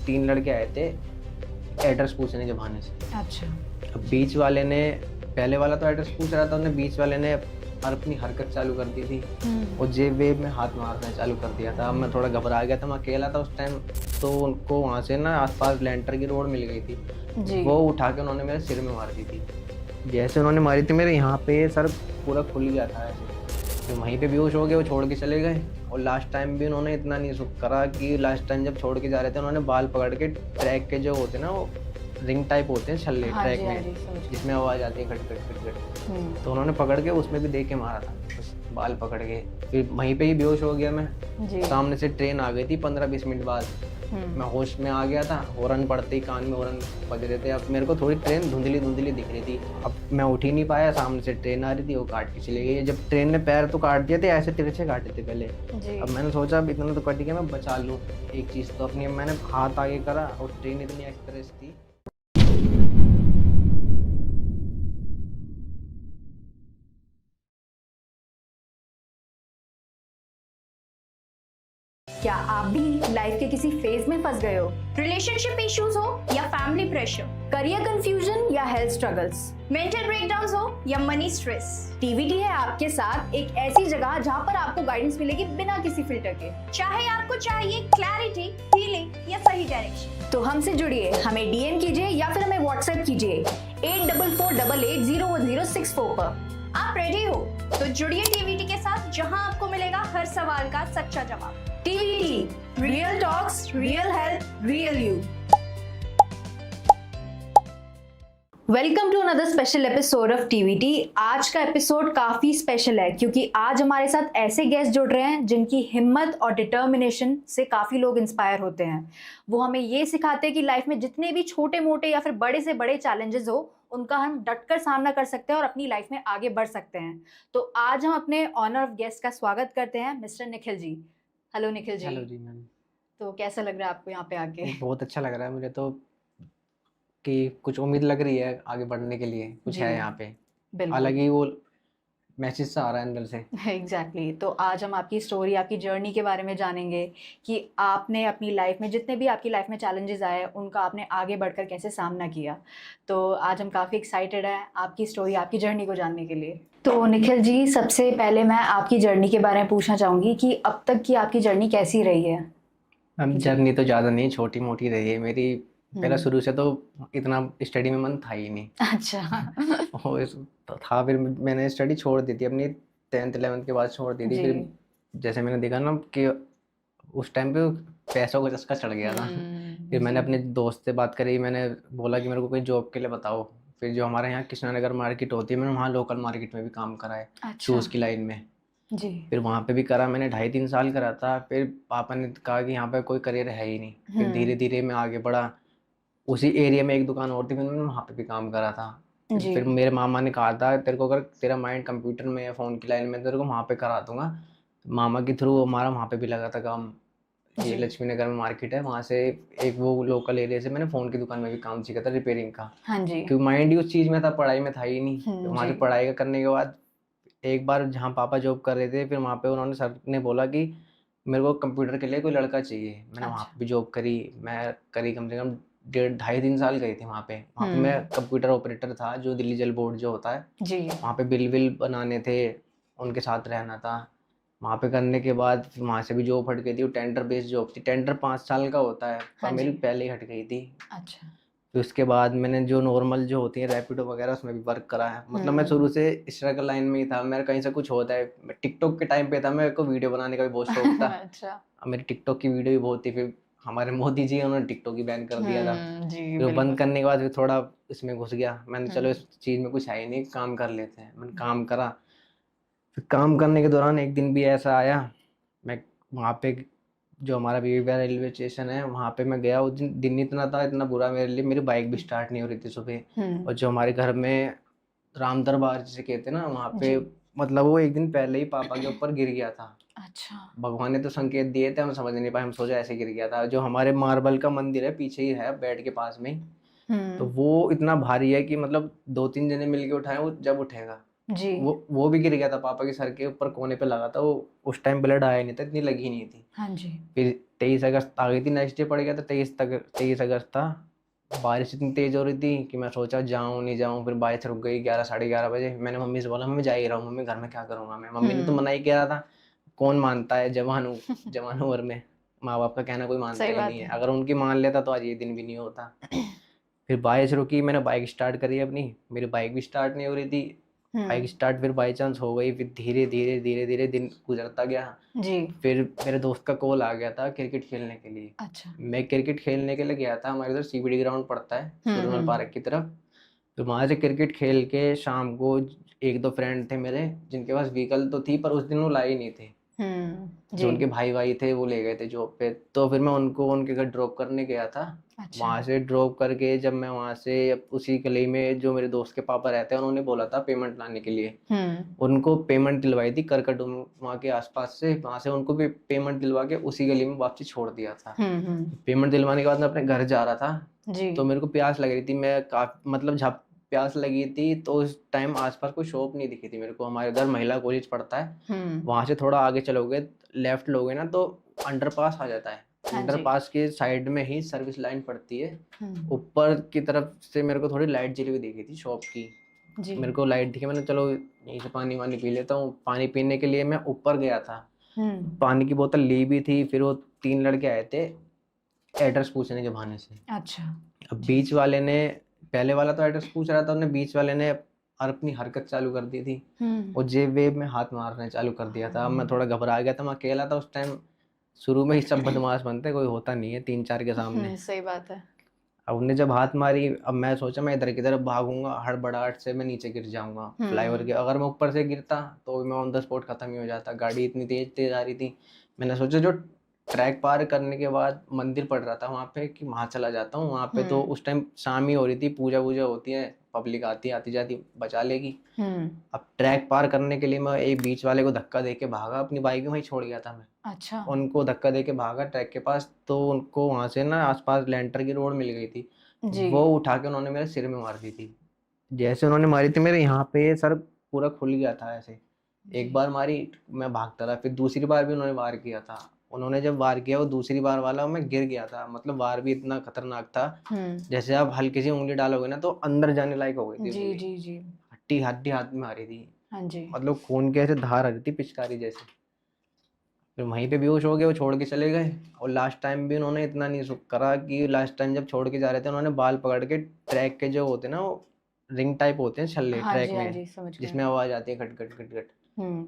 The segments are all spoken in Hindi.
3 लड़के आए थे एड्रेस पूछने के बहाने से। अच्छा। अब बीच वाले ने, पहले वाला तो एड्रेस पूछ रहा था, उन्हें बीच वाले ने अपनी हरकत चालू कर दी थी और जेब वेब में हाथ मारना चालू कर दिया था। अब मैं थोड़ा घबरा गया था, मैं अकेला था उस टाइम, तो उनको वहाँ से ना आसपास लेंटर की रोड मिल गई थी, वो उठा के उन्होंने मेरे सिर में मार दी थी। जैसे उन्होंने मारी थी मेरे यहाँ पे सर पूरा खुल गया था ऐसे, तो वहीं पे बेहोश हो गए, वो छोड़ के चले गए। और लास्ट टाइम भी उन्होंने इतना नहीं सुख करा कि लास्ट टाइम जब छोड़ के जा रहे थे उन्होंने बाल पकड़ के ट्रैक के जो होते हैं ना, वो रिंग टाइप होते हैं छल्ले ट्रैक में जिसमें आवाज आती है खट खट खट खट, तो उन्होंने पकड़ के उसमें भी दे के मारा था, बस बाल पकड़ के। फिर वहीं पे ही बेहोश हो गया मैं। सामने से ट्रेन आ गई थी 15-20 मिनट बाद, मैं होश में आ गया था, हॉर्न पड़ते ही कान में हॉर्न बज रहे थे। अब मेरे को थोड़ी ट्रेन धुंधली धुंधली दिख रही थी, अब मैं उठ ही नहीं पाया, सामने से ट्रेन आ रही थी, वो काट के चली गई। जब ट्रेन ने पैर तो काट दिए थे, ऐसे तिरछे काटे थे पहले। अब मैंने सोचा अब इतना तो कट गया, मैं बचा लूँ एक चीज़ तो अपनी, मैंने हाथ आगे करा और ट्रेन इतनी एक्सप्रेस थी। क्या आप भी लाइफ के किसी फेज में फंस गए हो? रिलेशनशिप इश्यूज हो या फैमिली प्रेशर, करियर कंफ्यूजन या हेल्थ स्ट्रगल्स, मेंटल ब्रेकडाउन्स हो या मनी स्ट्रेस, टीवीटी है आपके साथ एक ऐसी जगह जहां पर आपको गाइडेंस मिलेगी बिना किसी फिल्टर के। चाहे आपको चाहिए क्लैरिटी, हीलिंग या सही डायरेक्शन, तो हमसे जुड़िए, हमें डीएम कीजिए या फिर हमें व्हाट्सएप कीजिए 8448801064 पर। आप रेडी हो तो जुड़िए टीवीटी के साथ, जहां आपको मिलेगा हर सवाल का सच्चा जवाब। TVT, real talks, real health, real you. Welcome to another special episode of TVT. आज का एपिसोड काफी स्पेशल है क्योंकि आज हमारे साथ ऐसे गेस्ट जुड़ रहे हैं जिनकी हिम्मत और डिटर्मिनेशन से काफी लोग इंस्पायर होते हैं। वो हमें ये सिखाते हैं कि लाइफ में जितने भी छोटे मोटे या फिर बड़े से बड़े चैलेंजेस हो, उनका हम डटकर सामना कर सकते हैं और अपनी लाइफ में आगे बढ़ सकते हैं। तो आज हम अपने ऑनर ऑफ गेस्ट का स्वागत करते हैं, mister Nikhil ji. Hello Nikhil ji. Hello जी मैम। तो कैसा लग रहा है आपको यहाँ पे आके? बहुत अच्छा लग रहा है मुझे तो, कि कुछ उम्मीद लग रही है आगे बढ़ने के लिए, कुछ है यहाँ पे, अलग ही वो मैसेज सा आ रहा है अंदर से। एग्जैक्टली तो आज हम आपकी स्टोरी, आपकी जर्नी के बारे में जानेंगे कि आपने अपनी लाइफ में जितने भी आपकी लाइफ में चैलेंजेस आए उनका आपने आगे बढ़कर कैसे सामना किया। तो आज हम काफ़ी एक्साइटेड हैं आपकी स्टोरी, आपकी जर्नी को जानने के लिए। तो निखिल जी, सबसे पहले मैं आपकी जर्नी के बारे में पूछना चाहूँगी कि अब तक की आपकी जर्नी कैसी रही है? अब जर्नी तो ज़्यादा नहीं, छोटी मोटी रही है मेरी। मेरा शुरू से तो इतना स्टडी में मन था ही नहीं। अच्छा। और तो था, फिर मैंने स्टडी छोड़ दी थी अपनी 10th 11th के बाद छोड़ दी थी। फिर जैसे मैंने देखा ना कि उस टाइम पे पैसों का चस्का चढ़ गया था। फिर मैंने अपने दोस्त से बात करी, मैंने बोला कि मेरे को कोई जॉब के लिए बताओ। फिर जो हमारे यहाँ कृष्णानगर मार्केट होती है, मैंने वहाँ लोकल मार्केट में भी काम करा है। अच्छा। शूज़ की लाइन में जी। फिर वहाँ पे भी करा मैंने, 2.5-3 साल करा था। फिर पापा ने कहा कि यहाँ पे कोई करियर है ही नहीं। फिर धीरे धीरे मैं आगे बढ़ा। उसी एरिया में एक दुकान और थी, मैंने वहाँ पे भी काम करा था। फिर मेरे मामा ने कहा था तेरे को अगर तेरा माइंड कंप्यूटर में या फ़ोन की लाइन में, तेरे को वहाँ पे करा दूंगा। मामा के थ्रू हमारा वहाँ पे भी लगा था काम। ये लक्ष्मी नगर में मार्केट है, वहाँ से एक वो लोकल एरिया से मैंने फ़ोन की दुकान में भी काम सीखा था, रिपेयरिंग का। हाँ जी। क्योंकि माइंड ही उस चीज़ में था, पढ़ाई में था ही नहीं। तो वहाँ से पढ़ाई करने के बाद एक बार जहाँ पापा जॉब कर रहे थे, फिर वहाँ पे उन्होंने सर ने बोला कि मेरे को कंप्यूटर के लिए कोई लड़का चाहिए। मैंने वहाँ पे भी जॉब करी, मैं करी कम से कम 1.5-2.5 साल गई थी वहाँ पे। वहाँ पे मैं कंप्यूटर ऑपरेटर था, जो दिल्ली जल बोर्ड जो होता है जी, वहाँ पे बिल विल बनाने थे, उनके साथ रहना था। वहाँ पे करने के बाद वहाँ से भी जॉब हट गई थी, वो टेंडर बेस्ड जॉब थी। टेंडर 5 साल का होता है, पर मेरी पहले ही हट गई थी। अच्छा। फिर उसके बाद मैंने जो नॉर्मल जो होती है रैपिडो वगैरह, उसमें भी वर्क करा है। मतलब मैं शुरू से स्ट्रगल लाइन में ही था। मेरा कहीं से कुछ होता है, मैं टिकटॉक के टाइम पे था, मेरे को वीडियो बनाने का भी बहुत शौक था। अच्छा। अब मेरी टिकटॉक की वीडियो भी बहुत थी। फिर हमारे मोदी जी उन्होंने टिकटॉक ही बैन कर दिया था। फिर बंद करने के बाद फिर थोड़ा इसमें घुस गया मैंने, चलो इस चीज़ में कुछ है ही नहीं, काम कर लेते हैं। मैंने काम करा। फिर काम करने के दौरान एक दिन भी ऐसा आया, मैं वहाँ पे जो हमारा वीवीआई रेलवे स्टेशन है वहाँ पे मैं गया। उस दिन इतना था, इतना बुरा मेरे लिए, मेरी बाइक भी स्टार्ट नहीं हो रही थी सुबह। और जो हमारे घर में राम दरबार जिसे कहते हैं ना, वहाँ पे मतलब वो एक दिन पहले ही पापा के ऊपर गिर गया था। अच्छा। भगवान ने तो संकेत दिए थे, हम समझ नहीं पाए, हम सोचा ऐसे गिर गया था। जो हमारे मार्बल का मंदिर है पीछे ही है, बेड के पास में ही। तो वो इतना भारी है कि मतलब 2-3 जने मिल के उठाए, वो जब उठेगा जी। वो भी गिर गया था, पापा के सर के ऊपर कोने पे लगा था। वो उस टाइम ब्लड आया नहीं था, इतनी लगी नहीं थी। हाँ जी। फिर 23 अगस्त आ गई थी, नेक्स्ट डे पड़ गया था 23 अगस्त था। बारिश इतनी तेज हो रही थी कि मैं सोचा जाऊं नहीं जाऊं, फिर बारिश रुक गई 11 साढ़े 11 बजे। मैंने मम्मी से बोला मम्मी जा ही रहा हूँ, मम्मी घर में क्या करूंगा मैं। मम्मी ने तो मना ही किया था, कौन मानता है, जवान उम्र में माँ बाप का कहना कोई मानता सही ही बात नहीं है। है। अगर उनकी मान लेता तो आज ये दिन भी नहीं होता। फिर बारिश रुकी, मैंने बाइक स्टार्ट करी अपनी, मेरी बाइक भी स्टार्ट नहीं हो रही थी। बाइक स्टार्ट फिर बाई चांस हो गई, फिर धीरे धीरे धीरे धीरे दिन गुजरता गया। जी। फिर मेरे दोस्त का कॉल आ गया था क्रिकेट खेलने के लिए। अच्छा। मैं क्रिकेट खेलने के लिए गया था, हमारे इधर सीबीडी ग्राउंड पड़ता है सूर्यमल पार्क की तरफ। तो वहाँ से क्रिकेट खेल के शाम को एक दो फ्रेंड थे मेरे जिनके पास व्हीकल तो थी, पर उस दिन वो लाए नहीं थे। जो उनके भाई थे वो ले गए थे जॉब पे। तो फिर मैं उनको उनके घर ड्रॉप करने गया था। अच्छा। वहाँ से ड्रॉप करके जब मैं वहाँ से उसी गली में जो मेरे दोस्त के पापा रहते हैं, उन्होंने बोला था पेमेंट लाने के लिए। उनको पेमेंट दिलवाई थी करकटुम वहाँ के आसपास से, वहाँ से उनको भी पेमेंट दिलवा के उसी गली में वापसी छोड़ दिया था। पेमेंट दिलवाने के बाद मैं अपने घर जा रहा था, तो मेरे को प्यास लग रही थी। मैं काफी मतलब जब प्यास लगी थी तो उस टाइम आसपास कोई शॉप नहीं दिखी थी मेरे को। हमारे उधर महिला कॉलेज पड़ता है, वहां से थोड़ा आगे चलोगे, लेफ्ट लोगे ना तो अंडरपास आ जाता है। अंडरपास के साइड में ही सर्विस लाइन पड़ती है। ऊपर की तरफ से मेरे को थोड़ी लाइट जली हुई दिखी थी शॉप की। मेरे को लाइट दिखी, मैंने चलो यहीं से पानी वानी पी लेता हूँ। पानी पीने के लिए मैं ऊपर गया था, पानी की बोतल ली भी थी। फिर वो 3 लड़के आए थे एड्रेस पूछने के बहाने से। अच्छा। अब बीच वाले ने, पहले वाला तो एड्रेस पूछ रहा था, उन्हें बीच वाले ने अपनी हरकत चालू कर दी थी और जेब वेब में हाथ मारने चालू कर दिया था। अब मैं थोड़ा घबरा गया था, मैं अकेला था उस टाइम। शुरू में ही सब बदमाश बनते, कोई होता नहीं है 3-4 के सामने। सही बात है। अब उन्हें जब हाथ मारी, अब मैं सोचा मैं इधर की तरफ भागूंगा, हड़बड़ाहट से मैं नीचे गिर जाऊंगा फ्लाईओवर के। अगर मैं ऊपर से गिरता तो मैं ऑन द स्पॉट खत्म ही हो जाता। गाड़ी इतनी तेज तेज आ रही थी। मैंने सोचा जो ट्रैक पार करने के बाद मंदिर पड़ रहा था वहाँ पे, कि वहाँ चला जाता हूँ। वहाँ पे तो उस टाइम शाम ही हो रही थी, पूजा वूजा होती है, पब्लिक आती आती जाती बचा लेगी। अब ट्रैक पार करने के लिए मैं एक बीच वाले को धक्का दे के भागा, अपनी बाइक भी वहीं छोड़ गया था मैं। अच्छा। उनको धक्का दे के भागा ट्रैक के पास, तो उनको वहां से ना आसपास लेंटर की रोड मिल गई थी। वो उठा के उन्होंने मेरे सिर में मार दी थी। जैसे उन्होंने मारी थी मेरे यहाँ पे सर पूरा खुल गया था ऐसे। एक बार मारी, मैं भागता रहा, फिर दूसरी बार भी उन्होंने वार किया था। उन्होंने जब वार किया वो दूसरी बार वाला, मैं गिर गया था। मतलब वार भी इतना खतरनाक था, जैसे आप हल्की सी उंगली डालोगे ना तो अंदर जाने लायक हो गई थी। जी। हड्डी हड्डी हाथ में आ रही थी। हाँ जी। मतलब खून के ऐसे धार आ रही थी पिचकारी जैसे। फिर वहीं पे बेहोश हो गए, वो छोड़ के चले गए। और लास्ट टाइम भी उन्होंने इतना नहीं करा कि लास्ट टाइम जब छोड़ के जा रहे थे, उन्होंने बाल पकड़ के ट्रैक के जो होते हैं ना, वो रिंग टाइप होते हैं छल्ले ट्रैक में, जिसमें आवाज आती है खट खट खट खट,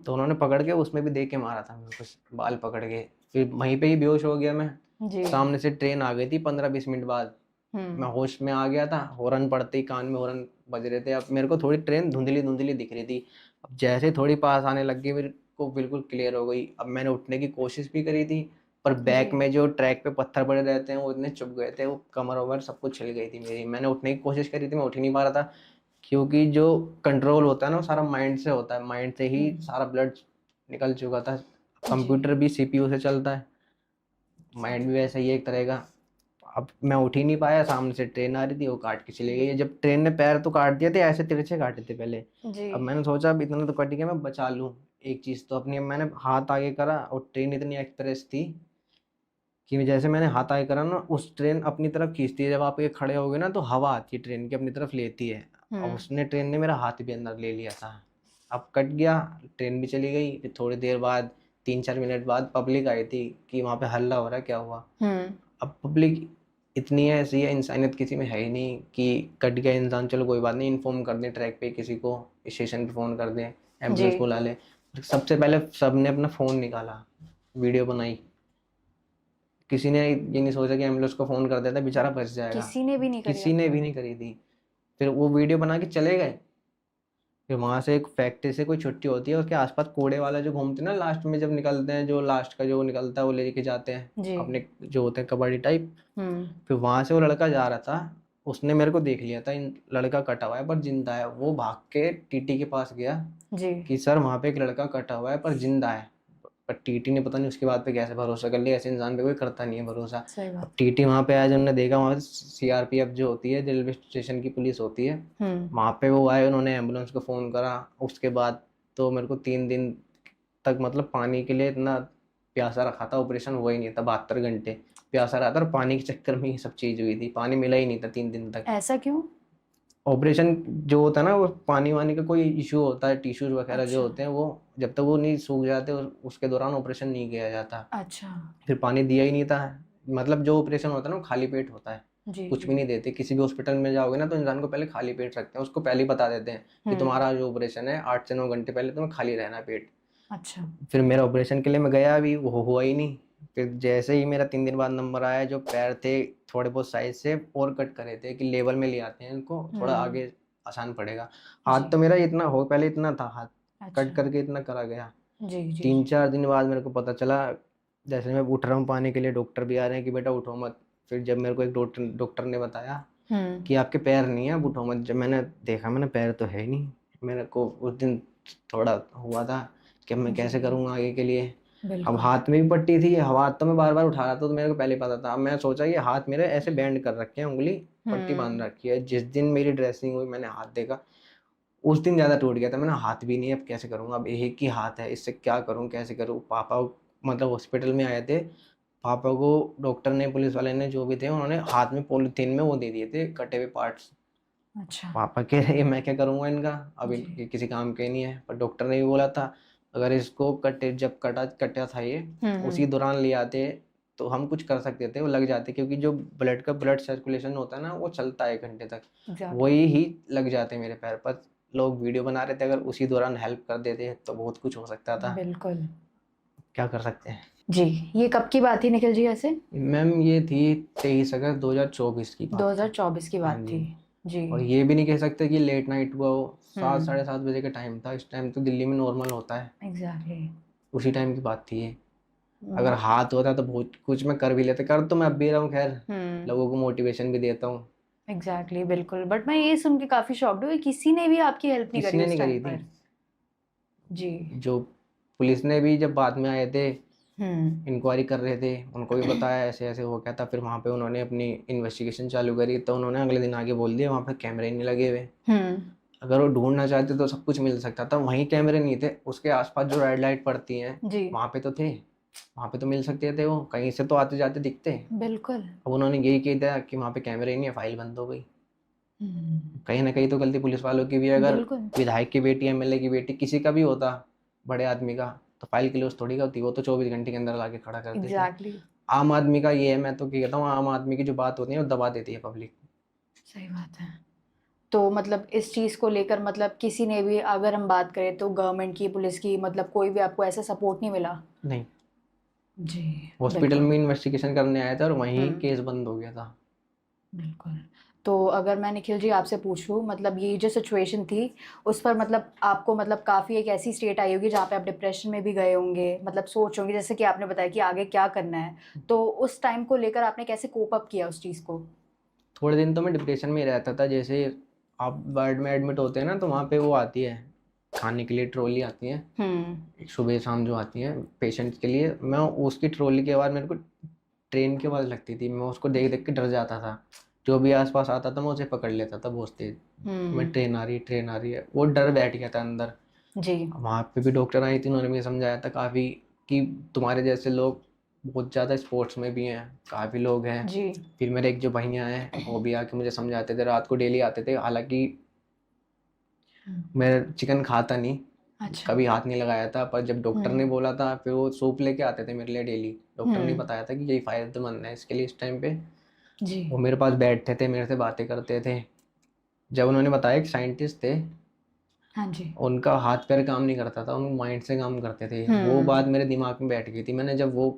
तो उन्होंने पकड़ के उसमें भी दे के मारा था मेरे को बाल पकड़ के। फिर वहीं पे ही बेहोश हो गया मैं। सामने से ट्रेन आ गई थी 15-20 मिनट बाद। मैं होश में आ गया था, हॉर्न पड़ते ही कान में हॉर्न बज रहे थे। अब मेरे को थोड़ी ट्रेन धुंधली धुंधली दिख रही थी। अब जैसे थोड़ी पास आने लग गई मेरे को बिल्कुल क्लियर हो गई। अब मैंने उठने की कोशिश भी करी थी, पर बैक में जो ट्रैक पे पत्थर पड़े रहते हैं वो इतने चुभ गए थे, वो कमर वमर सब कुछ छिल गई थी मेरी। मैंने उठने की कोशिश करी थी, मैं उठ ही नहीं पा रहा था, क्योंकि जो कंट्रोल होता है ना वो सारा माइंड से होता है। माइंड से ही सारा ब्लड निकल चुका था। कंप्यूटर भी सीपीयू से चलता है, माइंड भी वैसा ही है एक तरह का। अब मैं उठ ही नहीं पाया, सामने से ट्रेन आ रही थी, वो काट के चली गई। जब ट्रेन ने पैर तो काट दिए थे, ऐसे तिरछे काटे थे पहले। अब मैंने सोचा अब इतना तो कट गया, मैं बचा लूँ एक चीज तो अपनी। मैंने हाथ आगे करा और ट्रेन इतनी एक्सप्रेस थी कि जैसे मैंने हाथ आगे करा ना, उस ट्रेन अपनी तरफ खींचती है। जब आप ये खड़े हो गए ना तो हवा आती है ट्रेन की, अपनी तरफ लेती है। और उसने ट्रेन ने मेरा हाथ भी अंदर ले लिया था। अब कट गया, ट्रेन भी चली गई। फिर थोड़ी देर बाद 3-4 मिनट बाद पब्लिक आई थी कि वहाँ पे हल्ला हो रहा है, क्या हुआ। अब पब्लिक इतनी है, ऐसी है, इंसानियत किसी में है ही नहीं कि कट गया इंसान, चलो कोई बात नहीं, इन्फॉर्म कर दें ट्रैक पे किसी को, स्टेशन पे फ़ोन कर दें, एम्बुलेंस बुला ले। सबसे पहले सबने अपना फ़ोन निकाला, वीडियो बनाई। किसी ने ये नहीं सोचा कि एम्बुलेंस को फ़ोन कर देता बेचारा बच जाएगा। किसी ने भी नहीं करी थी। फिर वो वीडियो बना के चले गए। फिर वहाँ से एक फैक्ट्री से कोई छुट्टी होती है, उसके आसपास कूड़े वाला जो घूमते हैं ना, लास्ट में जब निकलते हैं, जो लास्ट का जो निकलता है वो लेके जाते हैं अपने जो होते हैं कबड्डी टाइप। फिर वहाँ से वो लड़का जा रहा था, उसने मेरे को देख लिया था, इन लड़का कटा हुआ है पर जिंदा है। वो भाग के टीटी के पास गया कि सर वहाँ पे एक लड़का कटा हुआ है पर जिंदा है। पर टीटी ने पता नहीं उसके बाद पे कैसे भरोसा कर लिया, ऐसे इंसान पे कोई करता नहीं है भरोसा। अब टीटी वहाँ पे आया, जब उन्होंने देखा वहाँ सीआरपीएफ जो होती है, रेलवे स्टेशन की पुलिस होती है, वहाँ पे वो आए, उन्होंने एम्बुलेंस को फ़ोन करा। उसके बाद तो मेरे को 3 दिन तक मतलब पानी के लिए इतना प्यासा रखा था, ऑपरेशन हुआ ही नहीं था 72 घंटे प्यासा रहा था, और पानी के चक्कर में ये सब चीज़ हुई थी, पानी मिला ही नहीं था 3 दिन तक। ऐसा क्यों? ऑपरेशन जो होता है ना, वो पानी वानी का कोई इशू होता है, टिश्यूज वगैरह जो अच्छा। होते हैं, वो जब तक वो नहीं सूख जाते उसके दौरान ऑपरेशन नहीं किया जाता। अच्छा। फिर पानी दिया ही नहीं था, मतलब जो ऑपरेशन होता है ना वो खाली पेट होता है, जी कुछ जी। भी नहीं देते। किसी भी हॉस्पिटल में जाओगे ना तो इंसान को पहले खाली पेट रखते हैं, उसको पहले ही बता देते हैं कि तुम्हारा जो ऑपरेशन है 8 से 9 घंटे पहले तुम्हें खाली रहना है पेट। अच्छा। फिर मेरा ऑपरेशन के लिए मैं गया, अभी वो हुआ ही नहीं। फिर जैसे ही मेरा 3 दिन बाद नंबर आया, जो पैर थे थोड़े बहुत साइज से और कट करे थे कि लेवल में ले आते हैं इनको, थोड़ा आगे आसान पड़ेगा। हाथ जी। तो मेरा इतना हो, पहले इतना था हाथ, कट अच्छा। करके इतना करा गया। जी जी। 3-4 दिन बाद मेरे को पता चला, जैसे मैं उठ रहा हूँ पानी के लिए, डॉक्टर भी आ रहे हैं कि बेटा उठो मत। फिर जब मेरे को एक डॉक्टर ने बताया कि आपके पैर नहीं है, आप उठो मत, जब मैंने देखा मैंने पैर तो है ही नहीं। मेरे को उस दिन थोड़ा हुआ था कि अब मैं कैसे जी करूँगा आगे के लिए। अब बिल्कुल। हाथ में भी पट्टी थी, हाथ तो मैं बार बार उठा रहा था, तो मेरे को पहले ही पता था। अब मैं सोचा ये हाथ मेरे ऐसे बैंड कर रखे हैं, उंगली पट्टी बांध रखी है। जिस दिन मेरी ड्रेसिंग हुई मैंने हाथ देखा, उस दिन ज़्यादा टूट गया था। मैंने हाथ भी नहीं है, अब कैसे करूँगा, अब एक ही हाथ है, इससे क्या करूँ कैसे करूँ। पापा मतलब हॉस्पिटल में आए थे, पापा को डॉक्टर ने, पुलिस वाले ने, जो भी थे, उन्होंने हाथ में पॉलीथीन में वो दे दिए थे, कटे हुए पार्ट्स। अच्छा। पापा कह रहे मैं क्या करूँगा इनका, अब जी। इनके किसी काम के नहीं है। पर डॉक्टर ने भी बोला था अगर इसको जब कटा था ये, उसी दौरान ले आते तो हम कुछ कर सकते थे, वो लग जाते, क्योंकि जो ब्लड सर्कुलेशन होता है ना वो चलता है 1 घंटे तक, एग्जैक्टली। वही ही लग जाते मेरे पैर पर। लोग वीडियो बना रहे थे, अगर उसी दौरान हेल्प कर देते तो बहुत कुछ हो सकता था। बिल्कुल। क्या कर सकते हैं। जी। ये कब की बात थी निखिल जी ऐसे? मैम ये थी 23 अगस्त 2024 की बात थी। 2024 की हाँ बात जी। थी। जी। और ये भी नहीं कह सकते कि लेट नाइट हुआ हो, 7 साढ़े 7 बजे का टाइम था। इस टाइम तो दिल्ली में नॉर्मल होता है, एग्जैक्टली। उसी टाइम की बात थी ये। अगर हाथ होता तो बहुत कुछ मैं कर भी लेता, कर तो मैं अब भी रहा हूँ, खैर लोगों को मोटिवेशन भी देता हूँ। एग्जैक्टली बिल्कुल। बट मैं ये सुन के काफी शॉक्ड हुई, किसी ने भी आपकी हेल्प नहीं किसी करी ने उस नहीं करी टाइम थी। पर? जी। जो पुलिस ने भी जब बाद में आए थे, हम्म। इंक्वायरी कर रहे थे, उनको भी बताया ऐसे ऐसे हो गया था। फिर वहाँ पे उन्होंने अपनी इन्वेस्टिगेशन चालू करी, तो उन्होंने अगले दिन आगे बोल दिया वहाँ पे कैमरे नहीं लगे हुए। अगर वो ढूंढना चाहते तो सब कुछ मिल सकता था, वहीं कैमरे नहीं थे। उसके आसपास जो रेड लाइट पड़ती हैं जी वहाँ पे तो थे, वहाँ पे तो मिल सकते थे, वो कहीं से तो आते जाते दिखते। बिल्कुल। अब उन्होंने यही कह दिया कि वहाँ पे कैमरे ही नहीं है, फाइल बंद हो गई। कहीं ना कहीं तो गलती पुलिस वालों की भी है। अगर बिल्कुल। विधायक की बेटी, एमएलए की बेटी, किसी का भी होता, बड़े आदमी का, तो फाइल क्लोज थोड़ी होती, वो तो 24 घंटे के अंदर लाके खड़ा कर देते। एग्जैक्टली। आम आदमी का ये है, मैं तो कहता हूँ आम आदमी की जो बात होती है वो दबा देती है पब्लिक। सही बात है। तो मतलब इस चीज को लेकर मतलब किसी ने भी, अगर हम बात करें तो गवर्नमेंट की, पुलिस की, मतलब कोई भी आपको ऐसा सपोर्ट नहीं मिला? नहीं, जी हॉस्पिटल बिल्कुल। में इन्वेस्टिगेशन करने आया था और वहीं हम्म। केस बंद हो गया था। बिल्कुल। तो अगर मैं निखिल जी आपसे पूछूं, मतलब ये जो सिचुएशन थी उस पर मतलब आपको मतलब काफ़ी एक ऐसी स्टेट आई होगी जहाँ पे आप डिप्रेशन में भी गए होंगे, मतलब सोच होंगे जैसे कि आपने बताया कि आगे क्या करना है, तो उस टाइम को लेकर आपने कैसे कोप अप किया उस चीज़ को? थोड़े दिन तो मैं डिप्रेशन में ही रहता था। जैसे आप वार्ड में एडमिट होते हैं ना, तो वहाँ पे वो आती है खाने के लिए, ट्रॉली आती है सुबह शाम जो आती है पेशेंट्स के लिए। मैं उसकी ट्रॉली के बाद मेरे को ट्रेन की आवाज़ लगती थी, मैं उसको देख देख के डर जाता था। जो भी आसपास आता था मैं उसे पकड़ लेता था बहुत तेज। मैं ट्रेन आ रही है, वो डर बैठ गया था अंदर। जी। वहाँ पे भी डॉक्टर आई थी, उन्होंने भी समझाया था काफ़ी कि तुम्हारे जैसे लोग बहुत ज़्यादा स्पोर्ट्स में भी हैं, काफ़ी लोग हैं। जी। फिर मेरे एक जो भैया हैं वो भी आके मुझे समझाते थे, रात को डेली आते थे। हालांकि मैं चिकन खाता नहीं, अच्छा। कभी हाथ नहीं लगाया था, पर जब डॉक्टर ने बोला था फिर वो सूप लेके आते थे मेरे लिए डेली। डॉक्टर ने बताया था कि यही फायदेमंद है इसके लिए इस टाइम पे। जी। वो मेरे पास बैठते थे, मेरे से बातें करते थे। जब उन्होंने बताया, एक साइंटिस्ट थे, हाँ जी। उनका हाथ पैर काम नहीं करता था, उन माइंड से काम करते थे। वो बात मेरे दिमाग में बैठ गई थी। मैंने जब वो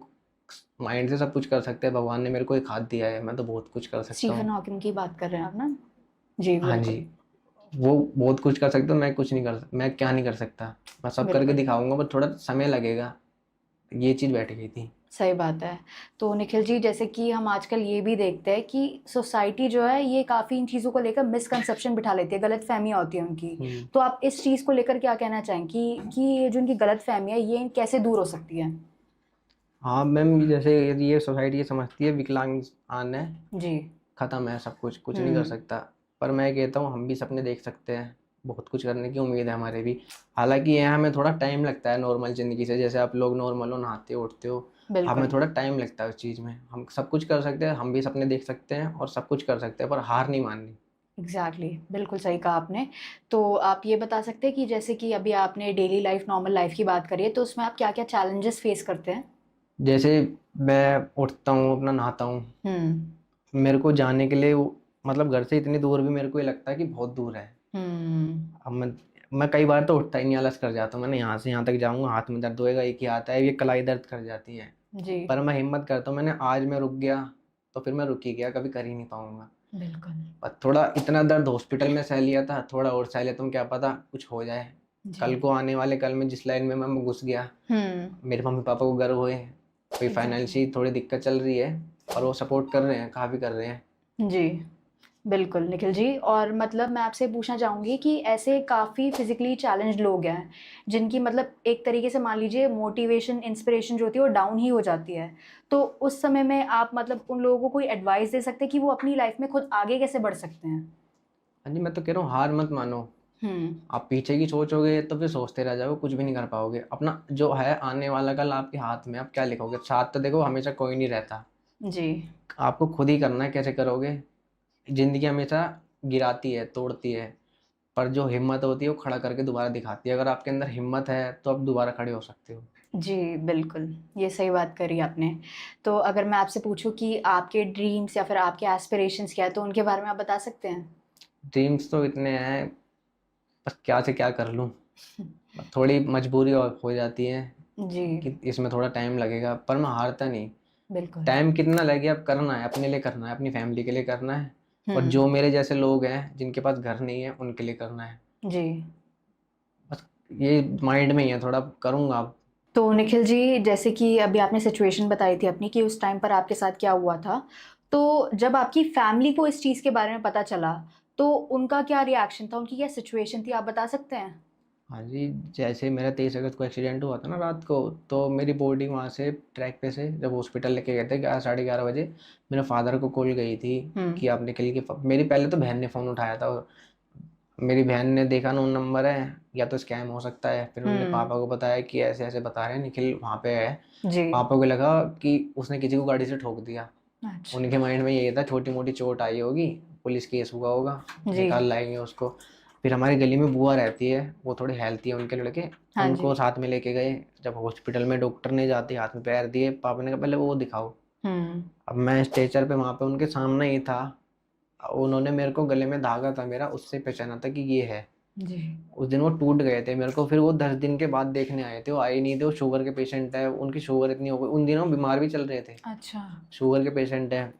माइंड से सब कुछ कर सकते हैं, भगवान ने मेरे को एक हाथ दिया है, मैं तो बहुत कुछ कर सकता स्टीफन हूँ। हॉकिंग की बात कर रहे हैं आप ना? जी हाँ जी, बिल्कुल। वो बहुत कुछ कर सकता हूँ, मैं कुछ नहीं कर सकता। मैं क्या नहीं कर सकता, मैं सब करके बिल्कुल दिखाऊंगा, पर थोड़ा समय लगेगा। ये चीज़ बैठ गई थी। सही बात है। तो निखिल जी, जैसे कि हम आजकल ये भी देखते हैं कि सोसाइटी जो है ये काफ़ी इन चीज़ों को लेकर मिसकंसेप्शन बिठा लेती है, गलत फहमियाँ होती हैं उनकी। तो आप इस चीज़ को लेकर क्या कहना चाहें कि ये जो उनकी गलत फहमियाँ ये कैसे दूर हो सकती है? हाँ मैम, जैसे ये सोसाइटी ये समझती है विकलांग आन है, जी। ख़त्म है सब कुछ, कुछ नहीं कर सकता। पर मैं कहता हूँ हम भी सपने देख सकते हैं, बहुत कुछ करने की उम्मीद है हमारे भी। हालांकि यहाँ हमें थोड़ा टाइम लगता है नॉर्मल ज़िंदगी से, जैसे आप लोग नॉर्मल हो, नहाते हो उठते हो, हमें बिल्कुल थोड़ा टाइम लगता है उस चीज़ में। हम सब कुछ कर सकते हैं, हम भी सपने देख सकते हैं और सब कुछ कर सकते हैं, पर हार नहीं माननी। एग्जैक्टली बिल्कुल सही कहा आपने। तो आप ये बता सकते हैं कि जैसे कि अभी आपने डेली लाइफ नॉर्मल लाइफ की बात करी है, तो उसमें आप क्या क्या चैलेंजेस फेस करते हैं? जैसे मैं उठता हूँ, अपना नहाता हूँ, मेरे को जाने के लिए मतलब घर से इतनी दूर भी मेरे को ये लगता है कि बहुत दूर है। अब मैं कई बार तो उठता ही नहीं, आलस कर जाता हूँ, मैंने यहाँ से यहाँ तक जाऊँगा, हाथ में दर्द होएगा, एक ही हाथ है, ये कलाई दर्द कर जाती है। जी पर मैं हिम्मत करता हूँ, मैंने आज मैं रुक गया तो फिर मैं रुक ही गया, कभी कर ही नहीं पाऊंगा। बिल्कुल पर थोड़ा इतना दर्द हॉस्पिटल में सह लिया था, थोड़ा और सह लेता हूँ, क्या पता कुछ हो जाए। जी कल को आने वाले कल में जिस लाइन में मैं घुस गया, मेरे मम्मी पापा को गर्व होए, कोई Exactly. फाइनेंशियल थोड़ी दिक्कत चल रही है और वो सपोर्ट कर रहे हैं, काफ़ी कर रहे हैं। जी बिल्कुल निखिल जी। और मतलब मैं आपसे पूछना चाहूँगी कि ऐसे काफ़ी फिजिकली चैलेंज्ड लोग हैं जिनकी मतलब एक तरीके से मान लीजिए मोटिवेशन इंस्पिरेशन जो होती है वो डाउन ही हो जाती है, तो उस समय में आप मतलब उन लोगों को कोई एडवाइस दे सकते हैं कि वो अपनी लाइफ में खुद आगे कैसे बढ़ सकते हैं? हाँ जी, मैं तो कह रहा हूँ हार मत मानो। आप पीछे की सोचोगे तो फिर सोचते रह जाओगे, कुछ भी नहीं कर पाओगे। अपना जो है आने वाला कल आपके हाथ में, आप क्या लिखोगे? साथ तो देखो हमेशा कोई नहीं रहता, जी आपको खुद ही करना है। कैसे करोगे? ज़िंदगी हमेशा गिराती है, तोड़ती है, पर जो हिम्मत होती है वो खड़ा करके दोबारा दिखाती है। अगर आपके अंदर हिम्मत है तो आप दोबारा खड़े हो सकते हो। जी बिल्कुल, ये सही बात करी आपने। तो अगर मैं आपसे पूछूं कि आपके ड्रीम्स या फिर आपके एस्पिरेशंस क्या है, तो उनके बारे में आप बता सकते हैं? ड्रीम्स तो इतने हैं, बस क्या से क्या कर लूँ। थोड़ी मजबूरी और हो जाती है जी कि इसमें थोड़ा टाइम लगेगा, पर मैं हारता नहीं। बिल्कुल। टाइम कितना लगे, अब करना है, अपने लिए करना है, अपनी फैमिली के लिए करना है, और जो हम्म मेरे जैसे लोग हैं जिनके पास घर नहीं है उनके लिए करना है। जी। बस ये माइंड में ही है, थोड़ा करूँगा अब। तो निखिल जी, जैसे कि अभी आपने सिचुएशन बताई थी अपनी कि उस टाइम पर आपके साथ क्या हुआ था, तो जब आपकी फैमिली को इस चीज़ के बारे में पता चला, तो उनका क्या रिएक्शन था, उनकी क्या सिचुएशन थी, आप बता सकते हैं? हाँ जी, जैसे मेरा 23 अगस्त को एक्सीडेंट हुआ था ना रात को, तो मेरी बॉडी वहाँ से ट्रैक पे से जब हॉस्पिटल लेके गए थे 11 साढ़े 11 बजे, मेरे फादर को कॉल गई थी कि आप निखिल की मेरी पहले तो बहन ने फ़ोन उठाया था। मेरी बहन ने देखा नोन नंबर है, या तो स्कैम हो सकता है, फिर उन्होंने पापा को बताया कि ऐसे ऐसे बता रहे हैं निखिल वहाँ पे है। जी पापा को लगा कि उसने किसी को गाड़ी से ठोक दिया। अच्छा उनके माइंड में ये था छोटी मोटी चोट आई होगी, पुलिस केस हुआ होगा, जी निकाल लाएंगे उसको। फिर हमारी गली में बुआ रहती है, वो थोड़े हेल्थी है उनके लड़के, हाँ जी उनको साथ में लेके गए। जब हॉस्पिटल में डॉक्टर ने जाते हाथ में पैर दिए, पापा ने कहा पहले वो दिखाओ। अब मैं स्ट्रेचर पे वहाँ पे उनके सामने ही था, उन्होंने मेरे को गले में धागा था मेरा, उससे पहचाना था कि ये है। जी उस दिन वो टूट गए थे मेरे को, फिर वो 10 दिन के बाद देखने आए थे, वो आए नहीं थे, वो शुगर के पेशेंट है, उनकी शुगर इतनी हो गई, उन दिनों बीमार भी चल रहे थे, अच्छा शुगर के पेशेंट है।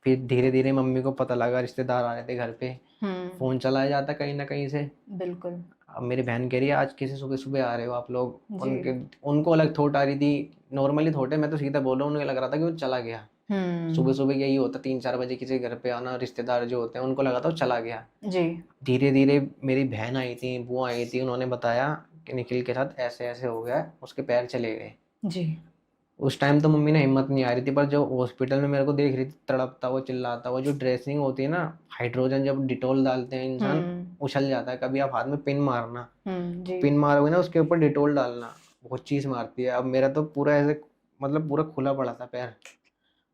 फिर धीरे धीरे मम्मी को पता लगा, रिश्तेदार आ रहे थे घर पे, फ़ोन चलाया जाता कहीं ना कहीं से। बिल्कुल अब मेरी बहन कह रही है आज कैसे सुबह सुबह आ रहे हो आप लोग? जी उनके उनको अलग थोट आ रही थी, नॉर्मली थोट है, मैं तो सीधा बोल रहा हूँ, उन्हें लग रहा था कि वो चला गया। सुबह सुबह यही होता 3-4 बजे किसी के घर पे आना, रिश्तेदार जो होते हैं उनको लगा था वो चला गया। जी धीरे धीरे मेरी बहन आई थी, बुआ आई थी, उन्होंने बताया कि निखिल के साथ ऐसे ऐसे हो गया, उसके पैर चले गए। जी उस टाइम तो मम्मी ने हिम्मत नहीं आ रही थी, पर जो हॉस्पिटल में मेरे को देख रही थी तड़पता हुआ चिल्लाता हुआ, जो ड्रेसिंग होती है ना, हाइड्रोजन जब डिटॉल डालते हैं इंसान उछल जाता है। कभी आप हाथ में पिन मारना, जी पिन मारोगे ना उसके ऊपर डिटॉल डालना, बहुत चीज़ मारती है। अब मेरा तो पूरा ऐसे मतलब पूरा खुला पड़ा था पैर,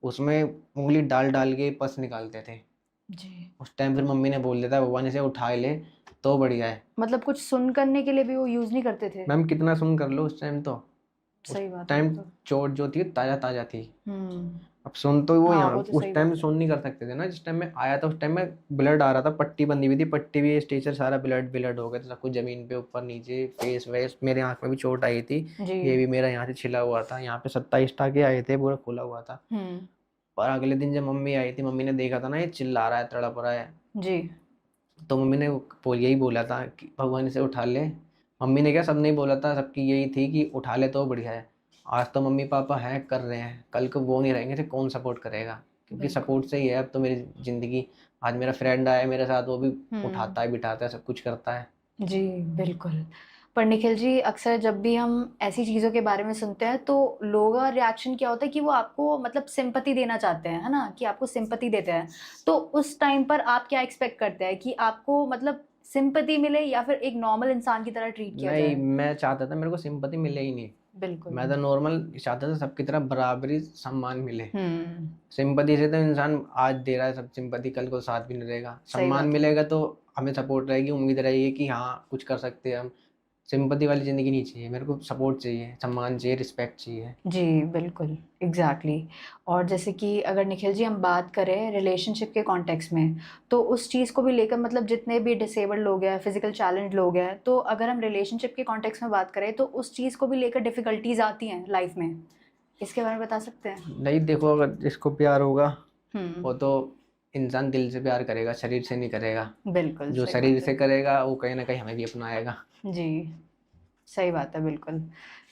उसमें उंगली डाल डाल के पस निकालते थे। जी उस टाइम फिर मम्मी ने बोल दिया था भगवान इसे उठा ले तो बढ़िया है। मतलब कुछ सुन करने के लिए भी वो यूज़ नहीं करते थे? मैम कितना सुन कर लो, उस टाइम तो, उस सही बात है टाइम वो तो। चोट जो थी ताज़ा ताज़ा थी। हम्म अब सुन तो वो हाँ यहाँ वो तो उस सही टाइम बात है। सुन नहीं कर सकते थे ना, जिस टाइम में आया था उस टाइम में ब्लड आ रहा था, पट्टी बंधी हुई थी, पट्टी भी स्ट्रेचर सारा ब्लड ब्लड हो गया था, सब कुछ जमीन पे ऊपर नीचे, फेस वेस, मेरे आँख में भी चोट आई थी। जी ये भी मेरा यहाँ से छिला हुआ था, यहाँ पे 27 टाँके आए थे, पूरा खुला हुआ था। पर अगले दिन जब मम्मी आई थी, मम्मी ने देखा था ना ये चिल्ला रहा है, तड़प रहा है, जी तो मम्मी ने यही बोला था कि भगवान इसे उठा ले। मम्मी ने क्या, सबने ही बोला था, सबकी यही थी कि उठा ले तो बढ़िया है। आज तो मम्मी पापा हैं, कर रहे हैं, कल को वो नहीं रहेंगे तो कौन सपोर्ट करेगा? क्योंकि बिल्कुल सपोर्ट से ही है अब तो मेरी ज़िंदगी। आज मेरा फ्रेंड आया मेरे साथ, वो भी हम्म उठाता है, बिठाता है, सब कुछ करता है। जी बिल्कुल। पर निखिल जी, अक्सर जब भी हम ऐसी चीज़ों के बारे में सुनते हैं तो लोगों का रिएक्शन क्या होता है कि वो आपको मतलब सिंपैथी देना चाहते हैं, है ना? कि आपको सिंपैथी देते हैं। तो उस टाइम पर आप क्या एक्सपेक्ट करते हैं कि आपको मतलब सिंपैथी मिले या फिर एक नॉर्मल इंसान की तरह ट्रीट किया नहीं, जाए? मैं चाहता था मेरे को सिंपैथी मिले ही नहीं। बिल्कुल। मैं तो नॉर्मल चाहता था सबकी तरह बराबरी सम्मान मिले। हम्म। सिंपैथी से तो इंसान आज दे रहा है सब सिंपैथी, कल को साथ भी नहीं रहेगा। सही सम्मान बात है। मिलेगा तो हमें सपोर्ट रहेगी, उम्मीद रहेगी कि हाँ कुछ कर सकते हैं हम। सिंपैथी वाली ज़िंदगी नहीं चाहिए मेरे को, सपोर्ट चाहिए, सम्मान चाहिए, रिस्पेक्ट चाहिए। जी बिल्कुल, एग्जैक्टली। और जैसे कि अगर निखिल जी हम बात करें रिलेशनशिप के कॉन्टेक्स्ट में, तो उस चीज़ को भी लेकर मतलब जितने भी डिसेबल्ड लोग हैं, फिजिकल चैलेंज लोग हैं, तो अगर हम रिलेशनशिप के कॉन्टेक्स्ट में बात करें तो उस चीज़ को भी लेकर डिफ़िकल्टीज आती हैं लाइफ में, इसके बारे में बता सकते हैं? नहीं देखो, अगर जिसको प्यार होगा वो हम्म। तो इंसान दिल से प्यार करेगा, शरीर से नहीं करेगा। बिल्कुल जो सही शरीर बात से है। करेगा वो कहीं ना कहीं हमें भी अपनाएगा। जी सही बात है, बिल्कुल।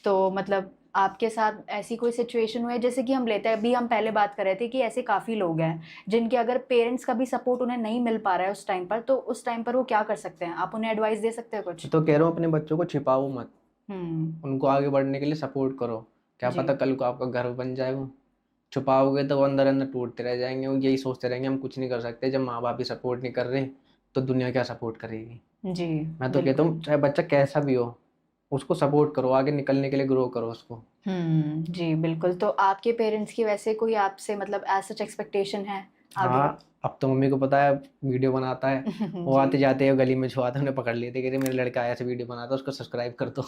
तो मतलब आपके साथ ऐसी कोई सिचुएशन हुई है, जैसे कि हम लेते हैं, अभी हम पहले बात कर रहे थे कि ऐसे काफ़ी लोग हैं जिनके अगर पेरेंट्स का भी सपोर्ट उन्हें नहीं मिल पा रहा है उस टाइम पर, तो उस टाइम पर वो क्या कर सकते हैं? आप उन्हें एडवाइस दे सकते हैं कुछ? तो कह रहा हूँ अपने बच्चों को छिपाओ मत, हम्म। उनको आगे बढ़ने के लिए सपोर्ट करो। क्या जी पता कल को आपका घर बन जाए वो। छुपाओगे तो वो अंदर अंदर टूटते रह जाएंगे, वो यही सोचते रहेंगे हम कुछ नहीं कर सकते। जब माँ बाप ही सपोर्ट नहीं कर रहे तो दुनिया क्या सपोर्ट करेगी। जी मैं तो कहता बिल्कुल। हूँ चाहे बच्चा कैसा भी हो, उसको सपोर्ट करो, आगे निकलने के लिए ग्रो करो उसको। जी बिल्कुल। तो आपके पेरेंट्स की वैसे कोई आपसे मतलब एज सच एक्सपेक्टेशन है आगे? हाँ, अब तो मम्मी को पता है वीडियो बनाता है, वो जी आते जाते हैं गली में छुआते उन्हें पकड़ लेते, कहते मेरे लड़का आया ऐसे वीडियो बनाता है उसको सब्सक्राइब कर दो।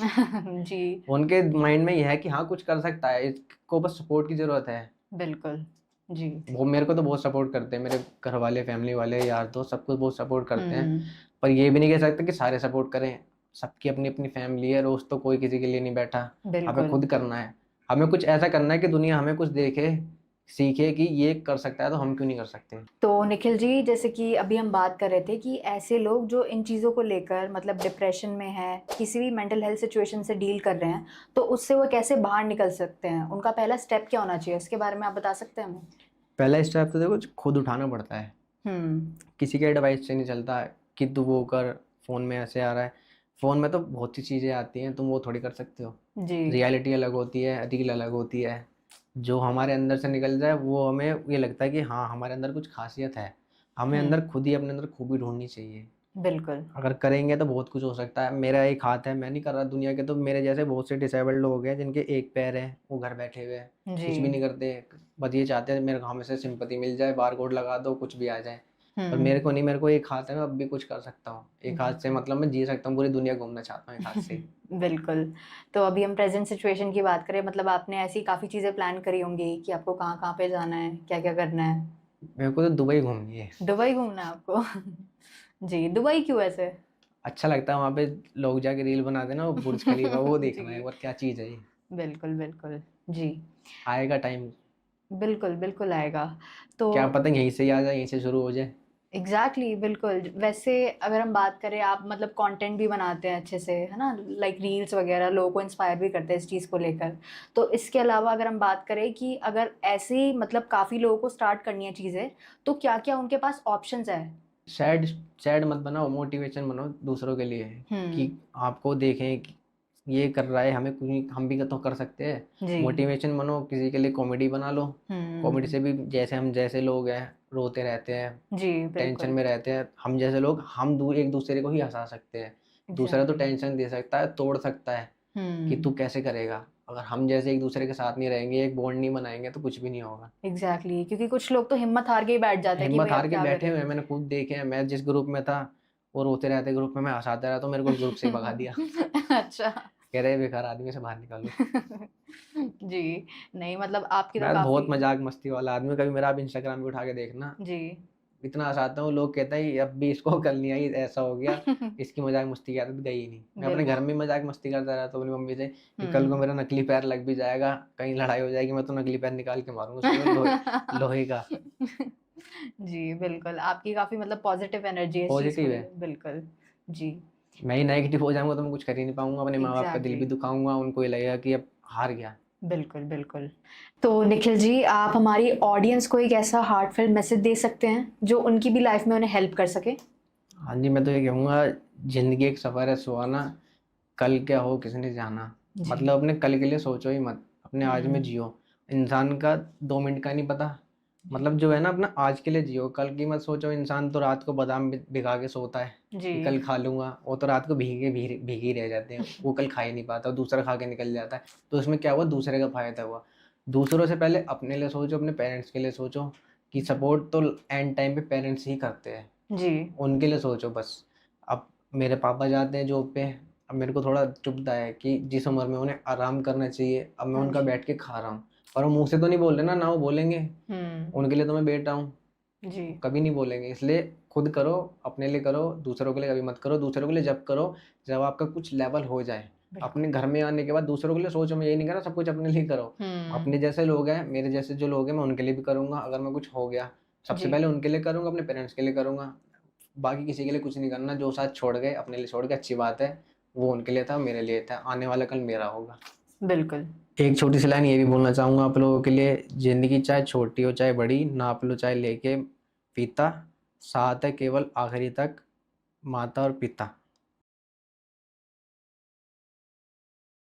जी उनके माइंड में यह है कि हाँ कुछ कर सकता है, इसको बस सपोर्ट की जरूरत है। बिल्कुल। जी। वो मेरे को तो बहुत सपोर्ट करते हैं, मेरे घर वाले, फैमिली वाले, यार दोस्त, सब कुछ बहुत सपोर्ट करते हैं। हम्म। पर ये भी नहीं कह सकते कि सारे सपोर्ट करें। सबकी अपनी अपनी फैमिली है, रोज तो कोई किसी के लिए नहीं बैठा। हमें बिल्कुल। खुद करना है, हमें कुछ ऐसा करना है कि दुनिया हमें कुछ देखे, सीखे कि ये कर सकता है तो हम क्यों नहीं कर सकते। तो निखिल जी, जैसे कि अभी हम बात कर रहे थे कि ऐसे लोग जो इन चीज़ों को लेकर मतलब डिप्रेशन में है, किसी भी मेंटल हेल्थ सिचुएशन से डील कर रहे हैं, तो उससे वो कैसे बाहर निकल सकते हैं? उनका पहला स्टेप क्या होना चाहिए, उसके बारे में आप बता सकते हैं हमें? पहला स्टेप तो देखो खुद उठाना पड़ता है, हम्म। किसी के एडवाइस से नहीं चलता है कि तू वो कर, फोन में ऐसे आ रहा है। फोन में तो बहुत सी चीज़ें आती हैं, तुम वो थोड़ी कर सकते हो। जी रियलिटी अलग होती है, रील अलग होती है। जो हमारे अंदर से निकल जाए वो हमें ये लगता है कि हाँ हमारे अंदर कुछ खासियत है। हमें अंदर खुद ही अपने अंदर खूबी ढूंढनी चाहिए। बिल्कुल। अगर करेंगे तो बहुत कुछ हो सकता है। मेरा एक हाथ है, मैं नहीं कर रहा, दुनिया के तो मेरे जैसे बहुत से डिसेबल्ड लोग हैं जिनके एक पैर है, वो घर बैठे हुए हैं, जी। कुछ भी नहीं करते। बस ये चाहते हैं मेरे हमें से सिंपैथी मिल जाए, बार कोड लगा दो, कुछ भी आ जाए। पर मेरे को नहीं, मेरे को एक हाथ है, मैं अब भी कुछ कर सकता हूँ। एक हाथ से मतलब मैं जी सकता हूँ, पूरी दुनिया घूमना चाहता हूँ एक हाथ से ही। बिल्कुल। तो अभी हम प्रेजेंट सिचुएशन की बात करें, मतलब आपने ऐसी काफ़ी चीज़ें प्लान करी होंगी कि आपको कहाँ कहाँ पे जाना है, क्या क्या करना है? मेरे को तो दुबई घूमनी है। दुबई घूमना है आपको? जी, दुबई क्यों ऐसे? अच्छा लगता है वहाँ पे लोग जाके रील बनाते हैं ना, वो बुर्ज खलीफा, वो देखना है जी एक बार क्या चीज़ है ये। बिल्कुल बिल्कुल। जी आएगा टाइम, बिल्कुल बिल्कुल आएगा। तो क्या पता यहीं से ही आ जाए, यहीं से शुरू हो जाए। एग्जैक्टली बिल्कुल। वैसे अगर हम बात करें, आप मतलब कंटेंट भी बनाते हैं अच्छे से, है ना, लाइक रील्स वगैरह, लोगों को इंस्पायर भी करते हैं इस चीज़ को लेकर। तो इसके अलावा अगर हम बात करें कि अगर ऐसे मतलब काफ़ी लोगों को स्टार्ट करनी है चीज़ें, तो क्या क्या उनके पास ऑप्शंस है? सैड सैड मत बनाओ, मोटिवेशन बनो दूसरों के लिए, कि आपको देखें कि ये कर रहा है, हमें कुछ नहीं, हम भी तो कर सकते हैं। जी मोटिवेशन बनो, किसी के लिए कॉमेडी बना लो। कॉमेडी से भी जैसे हम जैसे लोग हैं रोते रहते हैं, जी टेंशन बिल्कुल। में रहते हैं, हम जैसे लोग हम एक दूसरे को ही हंसा सकते हैं। दूसरा तो एग्जैक्टली। टेंशन दे सकता है, तोड़ सकता है कि तू कैसे करेगा। अगर हम जैसे एक दूसरे के साथ नहीं रहेंगे, एक बॉन्ड नहीं बनाएंगे तो कुछ भी नहीं होगा। एग्जैक्टली, क्योंकि कुछ लोग तो हिम्मत हार के ही बैठ जाते हैं कि हिम्मत भाई हार अब के क्या बैठे हुए करें। हैं, मैंने खुद देखे हैं। मैं जिस ग्रुप में था वो रोते रहते ग्रुप में, मैं हंसाता रहा तो मेरे को उस ग्रुप से ही भगा दिया। अच्छा। कह रहे बेकार आदमी से बाहर निकालो। जी। नहीं मतलब आपकी तो मैं काफी। बहुत मजाक मस्ती वाला आदमी, कभी मेरा आप इंस्टाग्राम पे उठा के देखना, जी। इतना हंसाता हूँ, लोग कहते हैं अब भी इसको कल नहीं आई, ऐसा हो गया, इसकी मजाक मस्ती की आदत गई ही नहीं। मैं अपने घर बिल्कुल। में मजाक मस्ती करता रहता हूँ अपनी मम्मी से कि कल को हम्म। मेरा नकली पैर लग भी जाएगा, कहीं लड़ाई हो जाएगी, मैं तो नकली पैर निकाल के मारूंगा उसको, लोहे का। जी बिल्कुल, आपकी काफी मतलब पॉजिटिव एनर्जी है इस चीज को पॉजिटिव है। लेकर। बिल्कुल। जी मैं ही नेगेटिव हो जाऊंगा तो मैं कुछ कर ही नहीं पाऊंगा, अपने माँ बाप का दिल एग्जैक्टली। भी दुखाऊंगा, उनको ये लगेगा कि अब हार गया। बिल्कुल बिल्कुल। तो निखिल जी, आप हमारी ऑडियंस को एक ऐसा हार्टफेल मैसेज दे सकते हैं जो उनकी भी लाइफ में उन्हें हेल्प कर सके? हाँ जी, मैं तो ये कहूँगा, जिंदगी एक सफ़र है सुहाना, कल क्या हो किसने जाना। जी। मतलब अपने कल के लिए सोचो ही मत, अपने आज में हम्म। जियो। इंसान का 2 मिनट का नहीं पता, मतलब जो है ना अपना आज के लिए जियो, कल की मत सोचो। इंसान तो रात को बादाम भिगा के सोता है जी। कि कल खा लूंगा, वो तो रात को भीगे रह जाते हैं, वो कल खा ही नहीं पाता, दूसरा खा के निकल जाता है। तो उसमें क्या हुआ, दूसरे का फायदा हुआ। दूसरों से पहले अपने लिए सोचो, अपने पेरेंट्स के लिए सोचो कि सपोर्ट तो एंड टाइम पे पेरेंट्स ही करते हैं, जी। उनके लिए सोचो बस। अब मेरे पापा जाते हैं जॉब पे, अब मेरे को थोड़ा चुभता है कि जिस उम्र में उन्हें आराम करना चाहिए, अब मैं हाँ उनका जी। बैठ के खा रहा हूँ, पर वो मुंह से तो नहीं बोल रहे ना वो बोलेंगे, हम्म। उनके लिए तो मैं बेटा हूँ, जी। कभी नहीं बोलेंगे। इसलिए खुद करो, अपने लिए करो, दूसरों के लिए कभी मत करो। दूसरों के लिए जब करो जब आपका कुछ लेवल हो जाए। बिल्कुल। अपने घर में आने के बाद दूसरों के लिए सोचो, मैं यही नहीं कह रहा सब कुछ अपने लिए करो। अपने जैसे लोग हैं, मेरे जैसे जो लोग हैं, मैं उनके लिए भी करूंगा। अगर मैं कुछ हो गया, सबसे जी। पहले उनके लिए करूंगा, अपने पेरेंट्स के लिए करूंगा, बाकी किसी के लिए कुछ नहीं करना। जो साथ छोड़ गए, अपने लिए छोड़ गए, अच्छी बात है, वो उनके लिए था, मेरे लिए था, आने वाला कल मेरा होगा। बिल्कुल। एक छोटी सी लाइन ये भी बोलना चाहूँगा आप लोगों के लिए, ज़िंदगी चाहे छोटी हो चाहे बड़ी, नाप लो चाहे लेके फीता, साथ है केवल आखिरी तक माता और पिता।